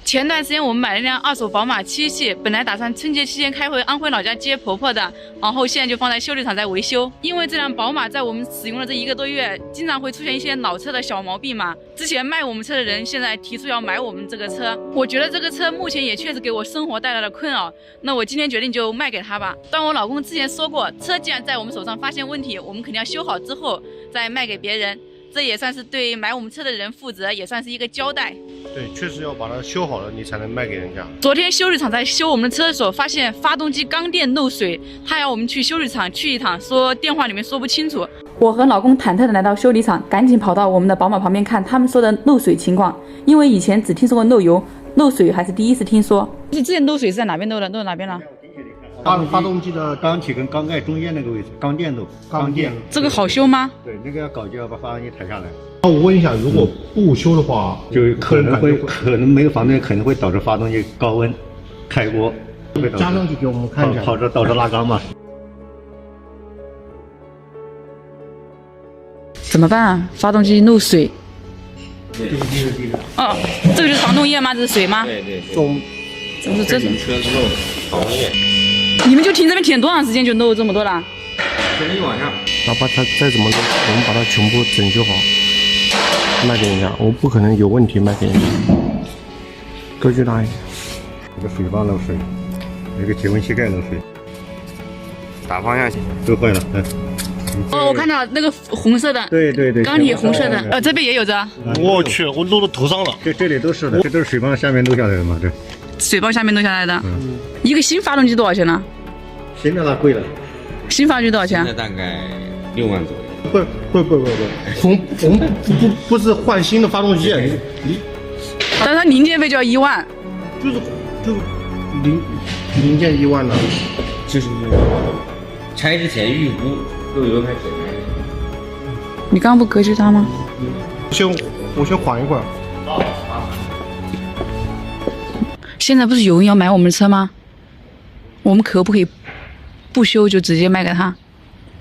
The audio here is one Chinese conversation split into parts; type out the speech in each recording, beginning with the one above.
前段时间我们买了一辆二手宝马7系，本来打算春节期间开回安徽老家接婆婆的，然后现在就放在修理厂在维修。因为这辆宝马在我们使用了这1个多月，经常会出现一些老车的小毛病嘛。之前卖我们车的人现在提出要买我们这个车，我觉得这个车目前也确实给我生活带来了困扰，那我今天决定就卖给他吧。但我老公之前说过，车既然在我们手上发现问题，我们肯定要修好之后再卖给别人。这也算是对买我们车的人负责，也算是一个交代。对，确实要把它修好了，你才能卖给人家。昨天修理厂在修我们的车的时候，发现发动机缸垫漏水，他要我们去修理厂去一趟，说电话里面说不清楚。我和老公忐忑的来到修理厂，赶紧跑到我们的宝马旁边看他们说的漏水情况，因为以前只听说过漏油，漏水还是第一次听说。之前漏水是在哪边漏的？漏哪边了？发动机的缸体跟缸盖中间那个位置，缸垫漏。这个好修吗？对，那个要搞就要把发动机抬下来。那我问一下，如果不修的话，就可能没有防震，可能会导致发动机高温开锅，加上去给我们看一下，导致拉缸嘛。怎么办啊？发动机漏水。哦，这个就是防冻液吗？这是水吗？对。怎么是这种？车之后防冻液。你们就停这边停多长时间就漏这么多了？停了一晚上。哪怕它再怎么漏，我们把它全部整修好，卖给人家。我不可能有问题卖给人家。格局大一点。这个水泵漏水，那个节温器盖漏水，打方向都坏了。哦，我看到那个红色的，对，缸体红色的，这边也有着。我去，我漏到头上了。这里都是的，这都是水泵下面漏下来的嘛，对。水泵下面漏下来的。一个新发动机多少钱呢？新的那贵了。新发动机多少钱？现在大概6万左右。我们不是换新的发动机，但是它零件费就要1万。就零件1万了。就是拆之前预估都有开检查。你刚刚不格局大吗？我先缓一会儿。现在不是有人要买我们的车吗？我们可不可以不修就直接卖给他？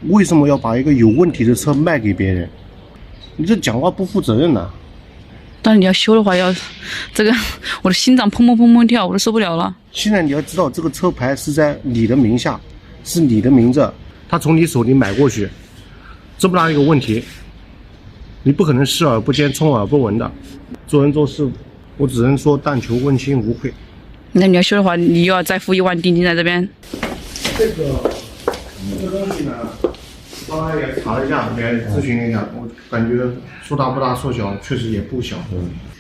为什么要把一个有问题的车卖给别人？你这讲话不负责任呐！但是你要修的话，这个我的心脏砰砰砰砰跳，我都受不了了。现在你要知道，这个车牌是在你的名下，是你的名字，他从你手里买过去，这么大一个问题，你不可能视而不见、充耳不闻的。做人做事，我只能说但求问心无愧。那你要修的话，你又要再付1万定金在这边。这个东西呢，刚才也查了一下，也咨询了一下，我感觉说大不大，说小确实也不小。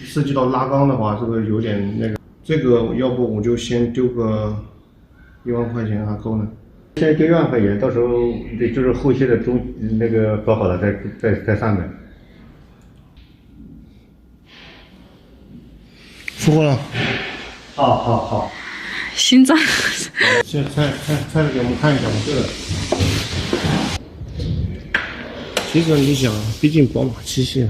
涉及到拉缸的话，这个有点那个，这个要不我就先丢个1万块钱还够呢。先丢1万块钱，到时候对，就是后期的那个搞好了再上面。说过了。好。心脏。先拆给我们看一下吧。这个。其实你想，毕竟宝马7系啊。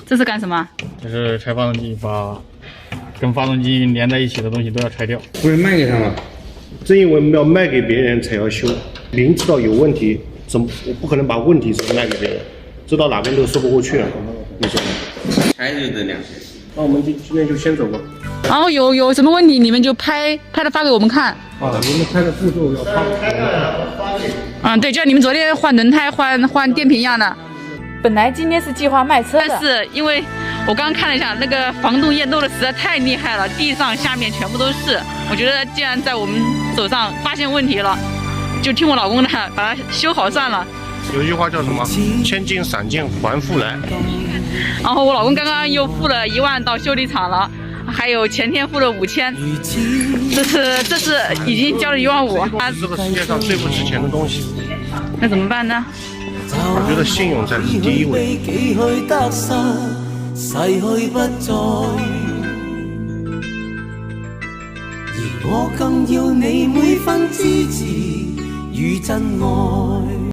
这是干什么？这是拆发动机，把跟发动机连在一起的东西都要拆掉。不是卖给他吗？正因为我们要卖给别人才要修，明知道有问题，我不可能把问题卖给别人，这到哪边都说不过去了，你说呢？拆就这2千。那我们今天就先走吧。然后有什么问题你们就拍的发给我们看。你们拍的步骤要发。对，就像你们昨天换轮胎、换电瓶一样的。本来今天是计划卖车的，但是因为我刚刚看了一下，那个防冻液漏的实在太厉害了，地上下面全部都是。我觉得既然在我们手上发现问题了，就听我老公的，把它修好算了。有句话叫什么？千金散尽还复来。然后我老公刚刚又付了1万到修理厂了，还有前天付了5000，这是已经交了1万5。这个世界上最不值钱的东西。那怎么办呢？我觉得信用才是第一位。而我更要你每分支持與真愛。